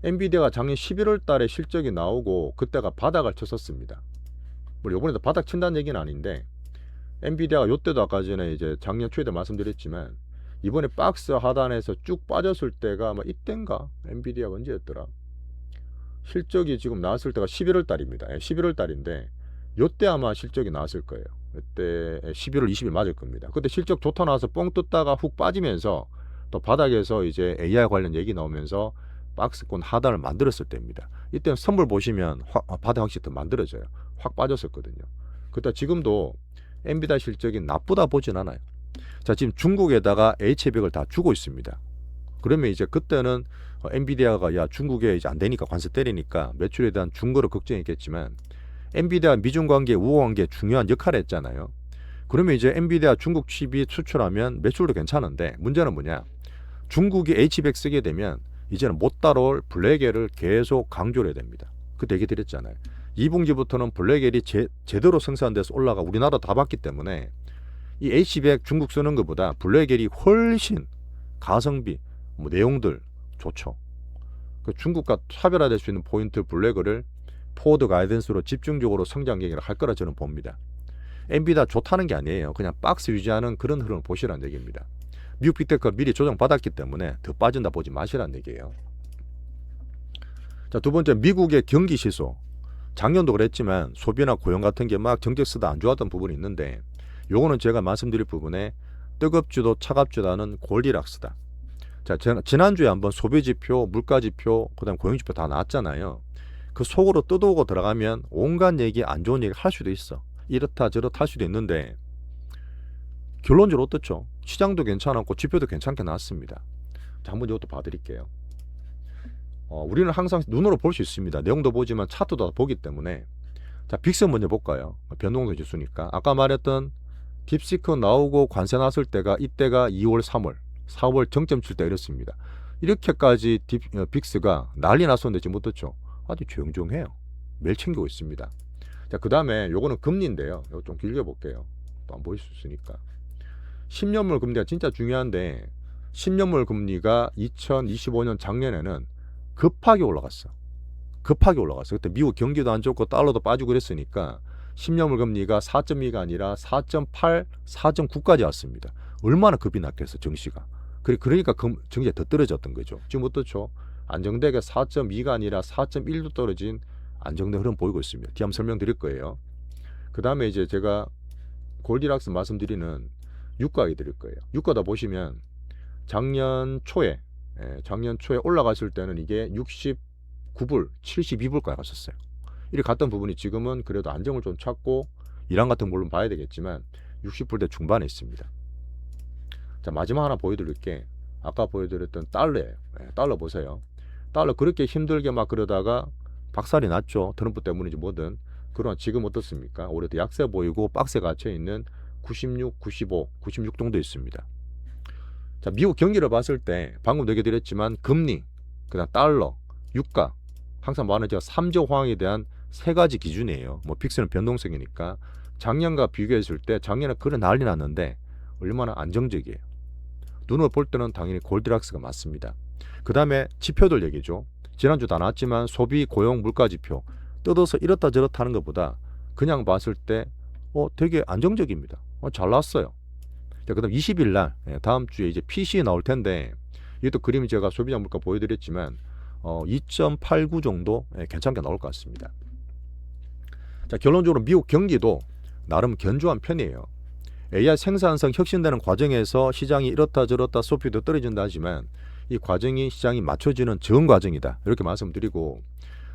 엔비디아가 작년 11월 달에 실적이 나오고 그때가 바닥을 쳤었습니다. 뭐 이번에도 바닥 친다는 얘기는 아닌데 엔비디아가 요때도 아까 전에 이제 작년 초에도 말씀드렸지만 이번에 박스 하단에서 쭉 빠졌을 때가 아마 이때인가? 엔비디아가 언제였더라? 실적이 지금 나왔을 때가 11월 달입니다. 11월 달인데 요때 아마 실적이 나왔을 거예요. 그때 11월 20일 맞을 겁니다. 그때 실적 좋다 나와서 뻥 뜯다가 훅 빠지면서 또 바닥에서 이제 AI 관련 얘기 나오면서 박스권 하단을 만들었을 때입니다. 이때는 선물 보시면 바닥 확실히 더 만들어져요. 확 빠졌었거든요. 그때 지금도 엔비디아 실적이 나쁘다 보진 않아요. 자, 지금 중국에다가 H백을 다 주고 있습니다. 그러면 이제 그때는 엔비디아가 야 중국에 이제 안 되니까 관세 때리니까 매출에 대한 중거로 걱정했겠지만 엔비디아 미중 관계, 우호 관계 중요한 역할을 했잖아요. 그러면 이제 엔비디아 중국 칩이 수출하면 매출도 괜찮은데 문제는 뭐냐? 중국이 H백 쓰게 되면 이제는 못 따라올 블랙엘을 계속 강조를 해야 됩니다. 그때 얘기 드렸잖아요. 2분기부터는 블랙엘이 제대로 생산돼서 올라가 우리나라 다 받기 때문에 이 H100 중국 쓰는 것보다 블랙엘이 훨씬 가성비, 뭐 내용들 좋죠. 그 중국과 차별화될 수 있는 포인트 블랙을 포워드 가이던스로 집중적으로 성장 얘기를 할 거라 저는 봅니다. 엔비디아 좋다는 게 아니에요. 그냥 박스 유지하는 그런 흐름을 보시라는 얘기입니다. 미국 빅테크가 미리 조정받았기 때문에 더 빠진다 보지 마시라는 얘기예요. 자, 두 번째 미국의 경기 시소. 작년도 그랬지만 소비나 고용 같은 게 막 정책스다 안 좋았던 부분이 있는데 요거는 제가 말씀드릴 부분에 뜨겁지도 차갑지도 않은 골디락스다. 자, 지난주에 한번 소비지표, 물가지표, 그다음 고용지표 다 나왔잖아요. 그 속으로 뜯어오고 들어가면 온갖 얘기, 안 좋은 얘기 할 수도 있어. 이렇다 저렇다 할 수도 있는데 결론적으로 어떻죠? 시장도 괜찮았고 지표도 괜찮게 나왔습니다. 자, 한번 이것도 봐드릴게요. 우리는 항상 눈으로 볼 수 있습니다. 내용도 보지만 차트도 다 보기 때문에. 자, 빅스 먼저 볼까요? 변동도 지수니까. 아까 말했던 딥시크 나오고 관세 났을 때가 이때가 2월, 3월, 4월 정점 칠 때 이렇습니다. 이렇게까지 빅스가 난리 났었는데 지금 어떻죠? 아주 조용조용해요. 매일 챙기고 있습니다. 자, 그 다음에 요거는 금리인데요. 이거 좀 길게 볼게요. 또 안 보일 수 있으니까. 10년물 금리가 진짜 중요한데 10년물 금리가 2025년 작년에는 급하게 올라갔어. 그때 미국 경기도 안 좋고 달러도 빠지고 그랬으니까 10년물 금리가 4.2가 아니라 4.8, 4.9까지 왔습니다. 얼마나 급이 났겠어 정시가. 그러니까 정시가 더 떨어졌던 거죠. 지금 어떻죠? 안정되게 4.2가 아니라 4.1도 떨어진 안정된 흐름 보이고 있습니다. 뒤에 한번 설명드릴 거예요. 그 다음에 이제 제가 골디락스 말씀드리는 유가에 드릴 거예요. 유가다 보시면 작년 초에 올라갔을 때는 이게 69불, 72불까지 갔었어요. 이렇게 갔던 부분이 지금은 그래도 안정을 좀 찾고 이란 같은 물론 봐야 되겠지만 60불대 중반에 있습니다. 자, 마지막 하나 보여드릴게. 아까 보여드렸던 달러예요. 달러 보세요. 달러 그렇게 힘들게 막 그러다가 박살이 났죠. 트럼프 때문인지 뭐든. 그러나 지금 어떻습니까? 올해도 약세 보이고 박스에 갇혀있는 96, 95, 96 정도 있습니다. 자, 미국 경기를 봤을 때 방금 얘기 드렸지만 금리, 그다음 달러, 유가 항상 말하는 제가 3조 호황에 대한 세 가지 기준이에요. 뭐 픽스는 변동성이니까 작년과 비교했을 때 작년에 그래 난리 났는데 얼마나 안정적이에요. 눈을 볼 때는 당연히 골디락스가 맞습니다. 그 다음에 지표들 얘기죠. 지난주 다 나왔지만 소비, 고용, 물가 지표 뜯어서 이렇다 저렇다 하는 것보다 그냥 봤을 때 되게 안정적입니다. 잘 나왔어요. 그 다음 20일 날 다음 주에 이제 PC 나올 텐데 이것도 그림이 제가 소비자 물가 보여드렸지만 2.89 정도 괜찮게 나올 것 같습니다. 자, 결론적으로 미국 경기도 나름 견조한 편이에요. AI 생산성 혁신되는 과정에서 시장이 이렇다 저렇다 소비도 떨어진다 하지만 이 과정이 시장이 맞춰지는 정 과정이다. 이렇게 말씀드리고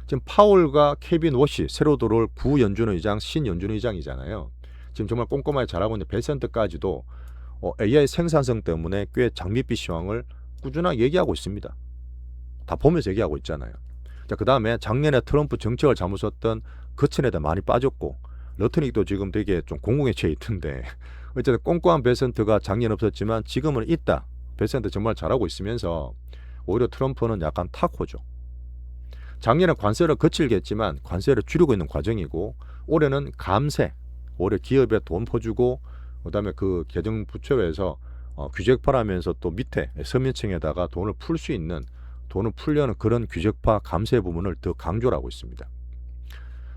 지금 파월과 케빈 워시 새로 들어올 부연준 의장, 신연준 의장이잖아요. 지금 정말 꼼꼼하게 잘하고 있는 베센트까지도 AI 생산성 때문에 꽤 장밋빛 시황을 꾸준하게 얘기하고 있습니다. 다 보면서 얘기하고 있잖아요. 자, 그 다음에 작년에 트럼프 정책을 잘못 썼던 거친애들 많이 빠졌고 러트닉도 지금 되게 좀 공공에 처해 있던데 어쨌든 꼼꼼한 베센트가 작년 없었지만 지금은 있다. 베센트 정말 잘하고 있으면서 오히려 트럼프는 약간 타코죠. 작년에 관세를 거칠겠지만 관세를 줄이고 있는 과정이고 올해는 감세, 올해 기업에 돈 퍼주고 그다음에 그 개정부처에서 규제파라면서 또 밑에 서민층에다가 돈을 풀 수 있는 돈을 풀려는 그런 규제파 감세 부분을 더 강조를 하고 있습니다.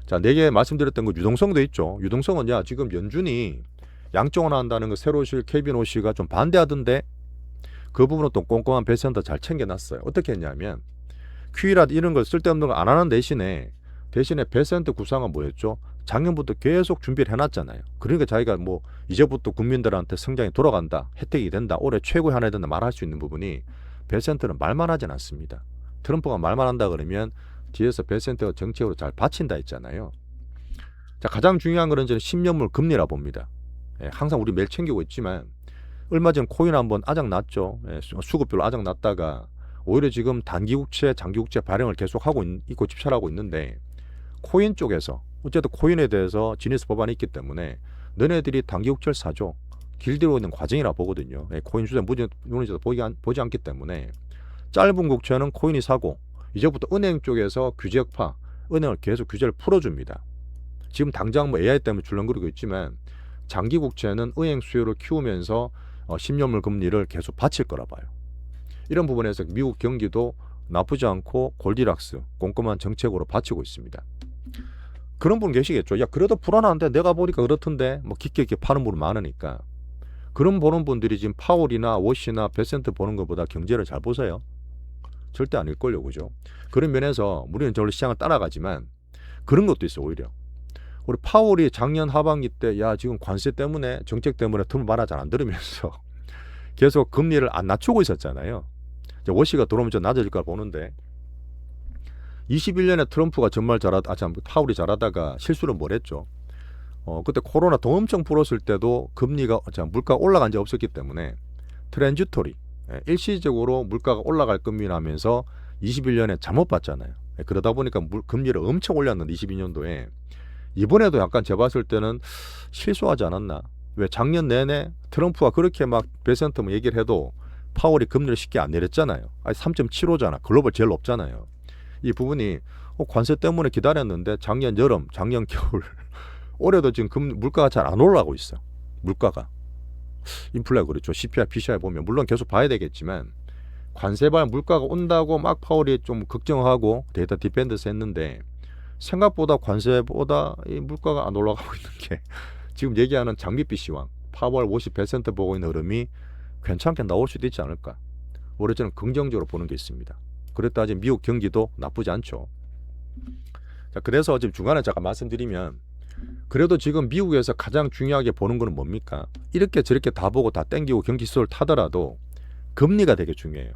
자, 4개 말씀드렸던 거 유동성도 있죠. 유동성은 지금 연준이 양쪽을 한다는 거 새로 오실 케빈 오씨가 좀 반대하던데 그 부분은 또 꼼꼼한 베센터 잘 챙겨놨어요. 어떻게 했냐면 QE라 이런 걸 쓸데없는 거 안 하는 대신에 베센트 구상은 뭐였죠? 작년부터 계속 준비를 해놨잖아요. 그러니까 자기가 뭐 이제부터 국민들한테 성장이 돌아간다, 혜택이 된다, 올해 최고의 한 해 된다 말할 수 있는 부분이 베센트는 말만 하진 않습니다. 트럼프가 말만 한다 그러면 뒤에서 베센트가 정책으로 잘 받친다 했잖아요. 자, 가장 중요한 거는 저는 10년물 금리라 봅니다. 항상 우리 매일 챙기고 있지만 얼마 전 코인 한번 아작났죠. 수급별로 아작났다가 오히려 지금 단기국채, 장기국채 발행을 계속하고 있고 집찰하고 있는데 코인 쪽에서 어쨌든 코인에 대해서 지니스 법안이 있기 때문에 너네들이 단기국채를 사줘. 길들이고 있는 과정이라 보거든요. 코인 주제 문제도 보지 않기 때문에 짧은 국채는 코인이 사고 이제부터 은행 쪽에서 규제파, 은행을 계속 규제를 풀어줍니다. 지금 당장 뭐 AI 때문에 줄렁거리고 있지만 장기 국채는 은행 수요를 키우면서 10년물 금리를 계속 받칠 거라 봐요. 이런 부분에서 미국 경기도 나쁘지 않고 골디락스 꼼꼼한 정책으로 받치고 있습니다. 그런 분 계시겠죠. 야, 그래도 불안한데 내가 보니까 그렇던데 뭐 깊게 있게 파는 분은 많으니까. 그런 보는 분들이 지금 파월이나 워시나 베센트 보는 것보다 경제를 잘 보세요. 절대 아닐걸요, 그죠? 그런 면에서 우리는 저를 시장을 따라가지만 그런 것도 있어. 오히려 우리 파월이 작년 하반기 때 지금 관세 때문에 정책 때문에 틈을 말아 잘 안 들으면서 계속 금리를 안 낮추고 있었잖아요. 이제 워시가 들어오면 좀 낮아질 걸 보는데 21년에 트럼프가 정말 파월이 잘하다가 실수를 뭘 했죠. 그때 코로나 돈 엄청 풀었을 때도 금리가 물가 올라간 적 없었기 때문에 트랜지토리 일시적으로 물가가 올라갈 겁니라면서 21년에 잘못 봤잖아요. 그러다 보니까 금리를 엄청 올렸는데 22년도에 이번에도 약간 제가 봤을 때는 실수하지 않았나. 왜 작년 내내 트럼프가 그렇게 막 베센트 뭐 얘기를 해도 파월이 금리를 쉽게 안 내렸잖아요. 3.75잖아. 글로벌 제일 높잖아요. 이 부분이 관세 때문에 기다렸는데 작년 여름, 작년 겨울 올해도 지금 물가가 잘 안 올라가고 있어. 물가가. 인플레가 그렇죠. CPI, PCI 보면 물론 계속 봐야 되겠지만 관세발 물가가 온다고 막 파월이 좀 걱정하고 데이터 디펜더스 했는데 생각보다 관세보다 이 물가가 안 올라가고 있는 게 지금 얘기하는 장밋빛 시황 파월 50% 보고 있는 흐름이 괜찮게 나올 수도 있지 않을까. 올해 저는 긍정적으로 보는 게 있습니다. 그랬다 지금 미국 경기도 나쁘지 않죠. 자, 그래서 지금 중간에 잠깐 말씀드리면 그래도 지금 미국에서 가장 중요하게 보는 거는 뭡니까? 이렇게 저렇게 다 보고 다 땡기고 경기 수를 타더라도 금리가 되게 중요해요.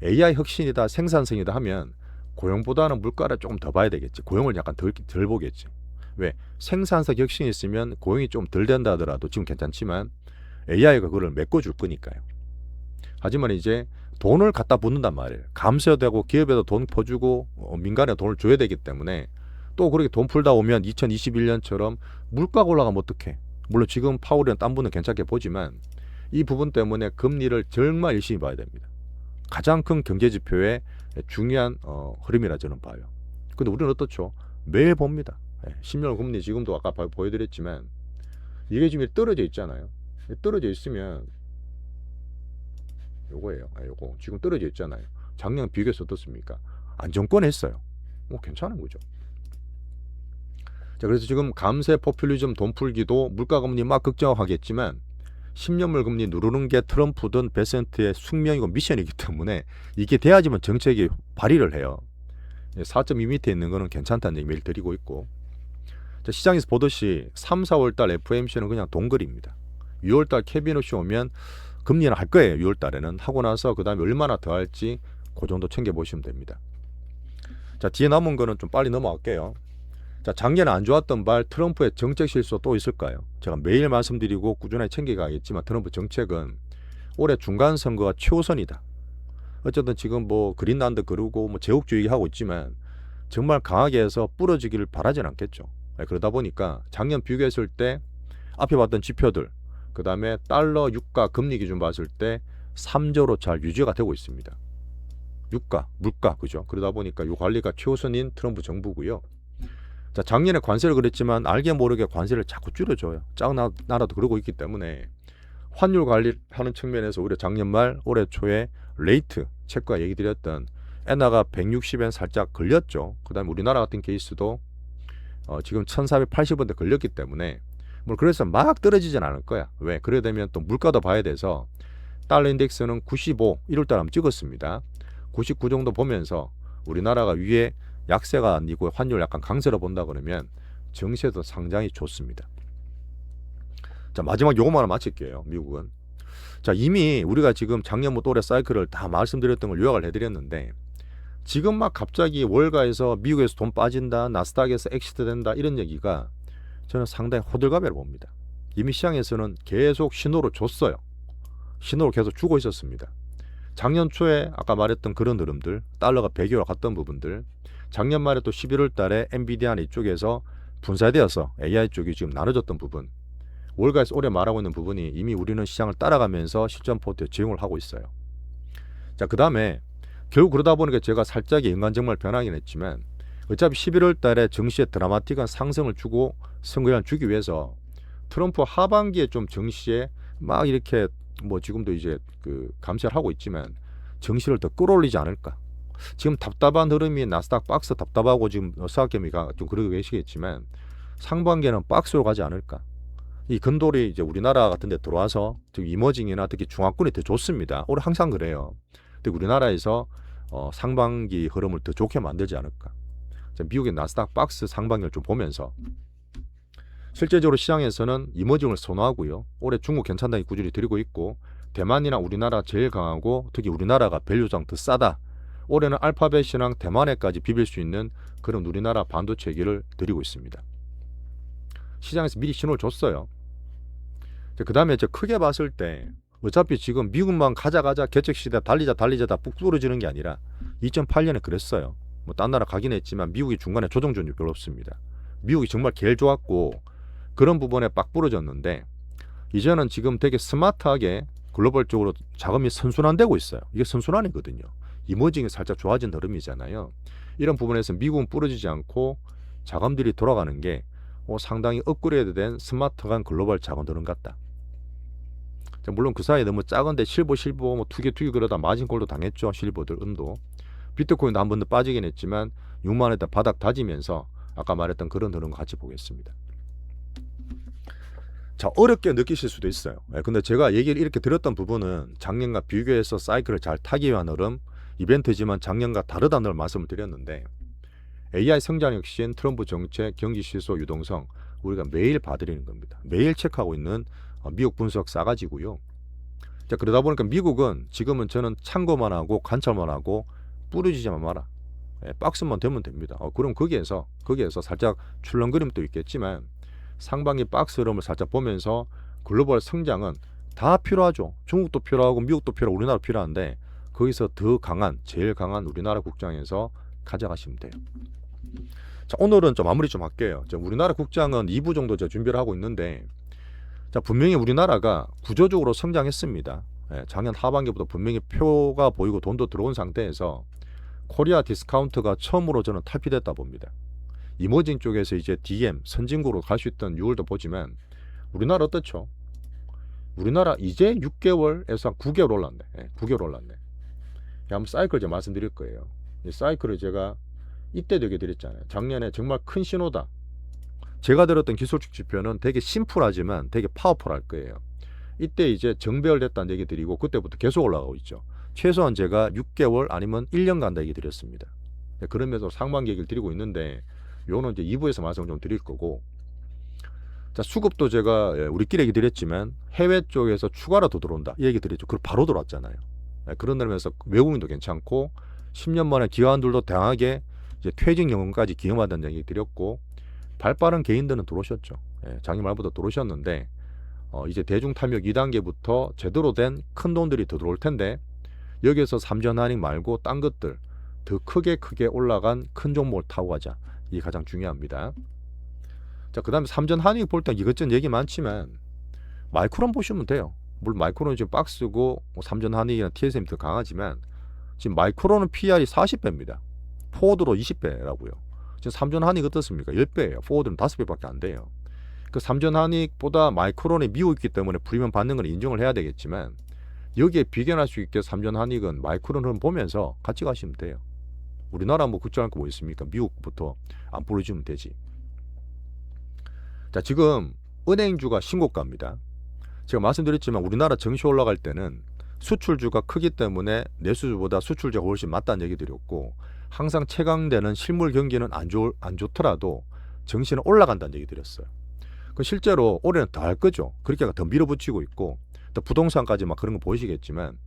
AI 혁신이다 생산성이다 하면 고용보다는 물가를 조금 더 봐야 되겠지. 고용을 약간 덜 보겠지. 왜? 생산성 혁신이 있으면 고용이 좀 덜 된다 하더라도 지금 괜찮지만 AI가 그걸 메꿔줄 거니까요. 하지만 이제 돈을 갖다 붓는단 말이에요. 감세되고 기업에도 돈 퍼주고 민간에 돈을 줘야 되기 때문에 또 그렇게 돈 풀다 오면 2021년처럼 물가가 올라가면 어떡해. 물론 지금 파월이랑 딴 분은 괜찮게 보지만 이 부분 때문에 금리를 정말 열심히 봐야 됩니다. 가장 큰 경제지표에 중요한 흐름이라 저는 봐요. 근데 우리는 어떻죠? 매일 봅니다. 10년 금리 지금도 아까 보여드렸지만 이게 지금 떨어져 있잖아요. 떨어져 있으면 요거예요. 요거 지금 떨어져 있잖아요. 작년 비교해서 어떻습니까? 안정권했어요. 뭐 괜찮은 거죠. 자, 그래서 지금 감세 포퓰리즘 돈 풀기도 물가 금리 막 걱정하겠지만 10년물 금리 누르는 게 트럼프든 베센트의 숙명이고 미션이기 때문에 이게 돼야지만 정책이 발휘를 해요. 4.2 밑에 있는 거는 괜찮다는 얘기 매일 드리고 있고, 자, 시장에서 보듯이 3, 4월달 FOMC는 그냥 동글입니다. 6월달 캐비닛이 오면 금리는 할 거예요. 6월달에는 하고 나서 그 다음에 얼마나 더 할지 그 정도 챙겨보시면 됩니다. 자, 뒤에 남은 거는 좀 빨리 넘어갈게요. 자, 작년에 안 좋았던 발 트럼프의 정책 실수 또 있을까요? 제가 매일 말씀드리고 꾸준하게 챙겨가겠지만 트럼프 정책은 올해 중간선거가 최우선이다. 어쨌든 지금 뭐 그린란드 그러고 뭐 제국주의 하고 있지만 정말 강하게 해서 부러지기를 바라진 않겠죠. 그러다 보니까 작년 비교했을 때 앞에 봤던 지표들, 그 다음에 달러 유가 금리 기준 봤을 때 3조로 잘 유지가 되고 있습니다. 유가, 물가, 그죠? 그러다 보니까 이 관리가 최우선인 트럼프 정부고요. 자, 작년에 관세를 그랬지만 알게 모르게 관세를 자꾸 줄여줘요. 작은 나라도 그러고 있기 때문에 환율 관리하는 측면에서 오히려 작년 말 올해 초에 레이트 체크가 얘기 드렸던 엔화가 160엔 살짝 걸렸죠. 그 다음에 우리나라 같은 케이스도 지금 1480원대 걸렸기 때문에 뭐 그래서 막 떨어지진 않을 거야. 왜? 그래 되면 또 물가도 봐야 돼서 달러 인덱스는 95 1월달 한번 찍었습니다. 99 정도 보면서 우리나라가 위에 약세가 아니고 환율 약간 강세로 본다 그러면 정세도 상당히 좋습니다. 자, 마지막 요것만 하나 마칠게요. 미국은. 자, 이미 우리가 지금 작년부터 올해 사이클을 다 말씀드렸던 걸 요약을 해드렸는데 지금 막 갑자기 월가에서 미국에서 돈 빠진다, 나스닥에서 엑시트 된다 이런 얘기가 저는 상당히 호들갑이라고 봅니다. 이미 시장에서는 계속 신호를 줬어요. 신호를 계속 주고 있었습니다. 작년 초에 아까 말했던 그런 흐름들, 달러가 100위로 갔던 부분들, 작년 말에 또 11월 달에 엔비디아는 이쪽에서 분사되어서 AI 쪽이 지금 나눠졌던 부분, 월가에서 올해 말하고 있는 부분이 이미 우리는 시장을 따라가면서 실전 포트에 적용을 하고 있어요. 자, 그 다음에 결국 그러다 보니까 제가 살짝 연간정말 변하긴 했지만 어차피 11월 달에 증시에 드라마틱한 상승을 주고 선거를 주기 위해서 트럼프 하반기에 좀 증시에 막 이렇게 뭐 지금도 이제 그 감시를 하고 있지만 증시를 더 끌어올리지 않을까. 지금 답답한 흐름이 나스닥 박스 답답하고 지금 서학개미가 좀 그러고 계시겠지만 상반기에는 박스로 가지 않을까. 이 근돌이 이제 우리나라 같은 데 들어와서 지금 이머징이나 특히 중화권이 더 좋습니다. 올해 항상 그래요. 근데 우리나라에서 상반기 흐름을 더 좋게 만들지 않을까. 미국의 나스닥 박스 상반기를 좀 보면서 실제적으로 시장에서는 이머징을 선호하고요. 올해 중국 괜찮다니 꾸준히 드리고 있고 대만이랑 우리나라 제일 강하고 특히 우리나라가 밸류장 더 싸다. 올해는 알파벳이랑 대만에까지 비빌 수 있는 그런 우리나라 반도체 얘기를 드리고 있습니다. 시장에서 미리 신호를 줬어요. 그 다음에 크게 봤을 때 어차피 지금 미국만 가자 개척시대 달리자 다 푹 부러지는 게 아니라 2008년에 그랬어요. 뭐 딴 나라 가긴 했지만 미국이 중간에 조정 준비 별로 없습니다. 미국이 정말 제일 좋았고 그런 부분에 빡 부러졌는데 이제는 지금 되게 스마트하게 글로벌적으로 자금이 선순환되고 있어요. 이게 선순환이거든요. 이머징이 살짝 좋아진 흐름이잖아요. 이런 부분에서 미국은 부러지지 않고 자금들이 돌아가는 게 상당히 업그레이드된 스마트한 글로벌 자금 흐름 같다. 물론 그 사이에 너무 작은데 실버 뭐 투기 그러다 마진콜도 당했죠. 실버들 은도. 비트코인도 한 번 더 빠지긴 했지만 6만 원대 바닥 다지면서 아까 말했던 그런 흐름 같이 보겠습니다. 자, 어렵게 느끼실 수도 있어요. 근데 제가 얘기를 이렇게 드렸던 부분은 작년과 비교해서 사이클을 잘 타기 위한 흐름, 이벤트지만 작년과 다르다는 걸 말씀을 드렸는데 AI 성장 혁신, 트럼프 정책, 경기 실소 유동성 우리가 매일 봐드리는 겁니다. 매일 체크하고 있는 미국 분석 싸가지고요. 자, 그러다 보니까 미국은 지금은 저는 참고만 하고 관찰만 하고 부러지지만 마라. 박스만 되면 됩니다. 그럼 거기에서 살짝 출렁거림도 있겠지만 상반기 박스 흐름을 살짝 보면서 글로벌 성장은 다 필요하죠. 중국도 필요하고 미국도 필요하고 우리나라도 필요한데 거기서 더 강한 제일 강한 우리나라 국장에서 가져가시면 돼요. 자, 오늘은 좀 마무리 좀 할게요. 우리나라 국장은 2부 정도 준비를 하고 있는데 자, 분명히 우리나라가 구조적으로 성장했습니다. 작년 하반기부터 분명히 표가 보이고 돈도 들어온 상태에서 코리아 디스카운트가 처음으로 저는 탈피됐다 봅니다. 이머징 쪽에서 이제 DM 선진국으로 갈 수 있던 6월도 보지만 우리나라 어떻죠? 우리나라 이제 6개월에서 9개월 올랐네. 9개월 올랐네. 한번 사이클 좀 말씀드릴 거예요. 이 사이클을 제가 이때도 얘기 드렸잖아요. 작년에 정말 큰 신호다. 제가 들었던 기술적 지표는 되게 심플하지만 되게 파워풀할 거예요. 이때 이제 정배열됐다는 얘기 드리고 그때부터 계속 올라가고 있죠. 최소한 제가 6개월 아니면 1년 간다 얘기 드렸습니다. 그러면서 상반기 얘기를 드리고 있는데 요거는 이제 2부에서 말씀을 좀 드릴 거고, 자, 수급도 제가 우리끼리 얘기 드렸지만 해외 쪽에서 추가로 더 들어온다 이 얘기 드렸죠. 그걸 바로 들어왔잖아요. 그런 점에서 외국인도 괜찮고 10년 만에 기관들도 다양하게 이제 퇴직연금까지 기여받는다는 얘기 드렸고, 발빠른 개인들은 들어오셨죠. 작년 말부터 들어오셨는데 이제 대중탐욕 2단계부터 제대로 된 큰 돈들이 더 들어올 텐데, 여기에서 삼전환익 말고 딴 것들 더 크게 올라간 큰 종목을 타고 가자. 이게 가장 중요합니다. 자, 그 다음에 삼전환익 볼 때 이것저것 얘기 많지만 마이크론 보시면 돼요. 물론 마이크론은 지금 박스고 삼전환익이나 TSM이 더 강하지만 지금 마이크론은 PR이 40배입니다. 포워드로 20배라고요. 지금 삼전환익 어떻습니까? 10배예요. 포워드는 5배밖에 안 돼요. 그 삼전환익보다 마이크론이 미국 있기 때문에 프리미엄 받는 건 인정을 해야 되겠지만, 여기에 비견할 수 있게 삼전환익은 마이크론을 보면서 같이 가시면 돼요. 우리나라 뭐 걱정할 거 뭐 있습니까? 미국부터 안 부러지면 되지. 자, 지금 은행주가 신고가입니다. 제가 말씀드렸지만 우리나라 증시 올라갈 때는 수출주가 크기 때문에 내수주보다 수출주가 훨씬 맞다는 얘기 드렸고, 항상 체감되는 실물 경기는 안 좋더라도 증시는 올라간다는 얘기 드렸어요. 그 실제로 올해는 더 할 거죠. 그렇게 더 밀어붙이고 있고, 또 부동산까지 막 그런 거 보이시겠지만,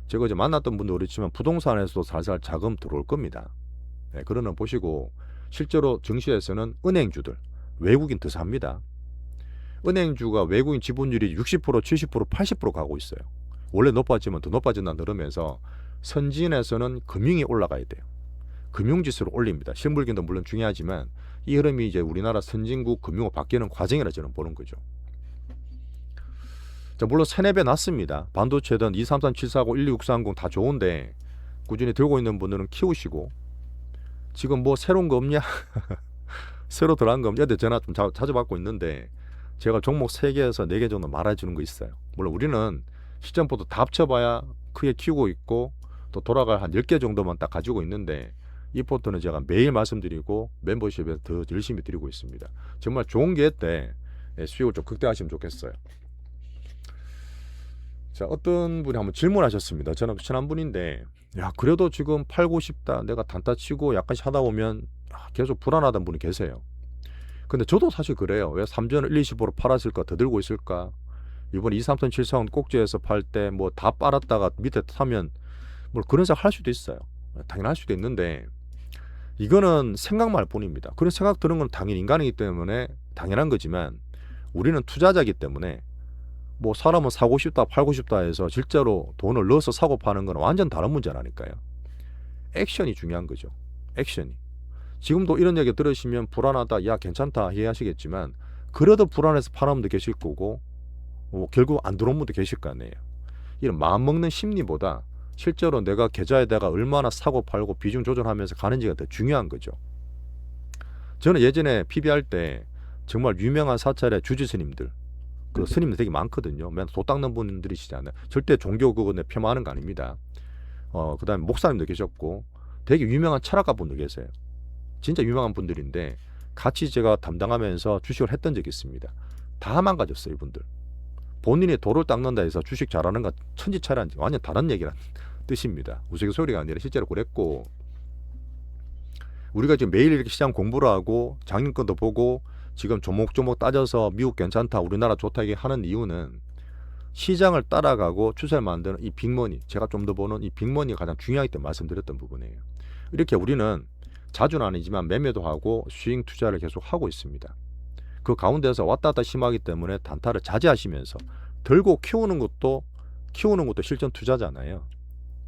제가 이제 만났던 분도 그렇지만 부동산에서도 살살 자금 들어올 겁니다. 그런 거 보시고, 실제로 증시에서는 은행주들 외국인 더 삽니다. 은행주가 외국인 지분율이 60%, 70%, 80% 가고 있어요. 원래 높아지면 더 높아진다 그러면서 선진에서는 금융이 올라가야 돼요. 금융지수를 올립니다. 실물경도 물론 중요하지만 이 흐름이 이제 우리나라 선진국 금융으로 바뀌는 과정이라 저는 보는 거죠. 자, 물론 3, 4배 낮습니다. 반도체든 233740, 12630 다 좋은데 꾸준히 들고 있는 분들은 키우시고, 지금 뭐 새로운 거 없냐? 새로 들어간 거 없냐? 전화 좀 자주 받고 있는데 제가 종목 3개에서 4개 정도 말해주는 거 있어요. 물론 우리는 시점포도 다 합쳐봐야 크게 키우고 있고 또 돌아갈 한 10개 정도만 딱 가지고 있는데, 이 포트는 제가 매일 말씀드리고 멤버십에 더 열심히 드리고 있습니다. 정말 좋은 기회 때 수익을 좀 극대화하시면 좋겠어요. 자, 어떤 분이 한번 질문하셨습니다. 저는 친한 분인데, 야, 그래도 지금 팔고 싶다, 내가 단타 치고 약간씩 하다 보면 계속 불안하다는 분이 계세요. 근데 저도 사실 그래요. 왜 3전을 1, 25로 팔았을까, 더 들고 있을까. 이번에 23,740 꼭지에서 팔 때 뭐 다 빨았다가 밑에 타면 뭐 그런 생각 할 수도 있어요. 당연할 수도 있는데, 이거는 생각만 할 뿐입니다. 그런 생각 드는 건 당연히 인간이기 때문에 당연한 거지만, 우리는 투자자이기 때문에 뭐 사람은 사고 싶다 팔고 싶다 해서 실제로 돈을 넣어서 사고 파는 건 완전 다른 문제라니까요. 액션이 중요한 거죠. 액션이. 지금도 이런 얘기 들으시면 불안하다, 야 괜찮다 이해하시겠지만, 그래도 불안해서 파는 분도 계실 거고 결국 안 들어온 분도 계실 거 아니에요. 이런 마음먹는 심리보다 실제로 내가 계좌에다가 얼마나 사고 팔고 비중 조절하면서 가는지가 더 중요한 거죠. 저는 예전에 PB 할 때 정말 유명한 사찰의 주지 스님들, 그 스님들 되게 많거든요. 맨날 도 닦는 분들이시잖아요. 절대 종교 그거 내 폄하하는 거 아닙니다. 그 다음에 목사님도 계셨고 되게 유명한 철학가 분도 계세요. 진짜 유명한 분들인데 같이 제가 담당하면서 주식을 했던 적이 있습니다. 다 망가졌어요, 이분들. 본인이 도를 닦는다 해서 주식 잘하는 건 천지차례한 완전 다른 얘기란 뜻입니다. 우스갯소리가 아니라 실제로 그랬고, 우리가 지금 매일 이렇게 시장 공부를 하고 장인권도 보고 지금 조목조목 따져서 미국 괜찮다, 우리나라 좋다 이게 하는 이유는 시장을 따라가고 추세를 만드는 이 빅머니, 제가 좀 더 보는 이 빅머니가 가장 중요하기 때문에 말씀드렸던 부분이에요. 이렇게 우리는 자주는 아니지만 매매도 하고 스윙 투자를 계속 하고 있습니다. 그 가운데서 왔다 갔다 심하기 때문에 단타를 자제하시면서 들고 키우는 것도 실전 투자잖아요.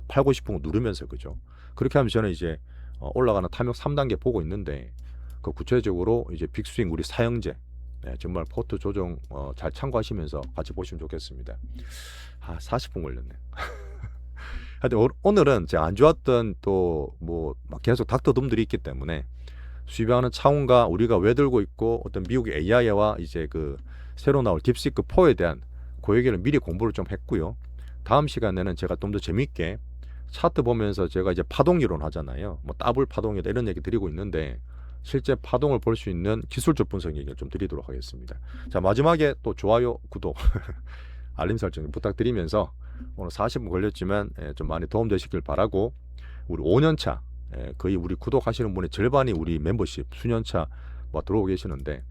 팔고 싶은 거 누르면서, 그죠? 그렇게 하면 저는 이제 올라가는 탐욕 3단계 보고 있는데, 그 구체적으로 이제 빅스윙 우리 사형제, 정말 포트 조정 잘 참고하시면서 같이 보시면 좋겠습니다. 40분 걸렸네. 하여튼 오늘은 제가 안 좋았던 또 뭐 계속 닥터둠들이 있기 때문에 수입하는 차원과 우리가 왜 들고 있고 어떤 미국의 AI와 이제 그 새로 나올 딥시크 4에 대한 그 얘기를 미리 공부를 좀 했고요. 다음 시간에는 제가 좀 더 재밌게 차트 보면서 제가 이제 파동 이론 하잖아요. 뭐 더블 파동이다 이런 얘기 드리고 있는데 실제 파동을 볼 수 있는 기술적 분석 얘기를 좀 드리도록 하겠습니다. 자, 마지막에 또 좋아요, 구독, 알림 설정 부탁드리면서 오늘 40분 걸렸지만 좀 많이 도움되시길 바라고 우리 5년차 거의 우리 구독하시는 분의 절반이 우리 멤버십 수년차 뭐 들어오고 계시는데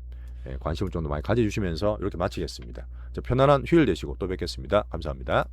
관심을 좀 더 많이 가져주시면서 이렇게 마치겠습니다. 자, 편안한 휴일 되시고 또 뵙겠습니다. 감사합니다.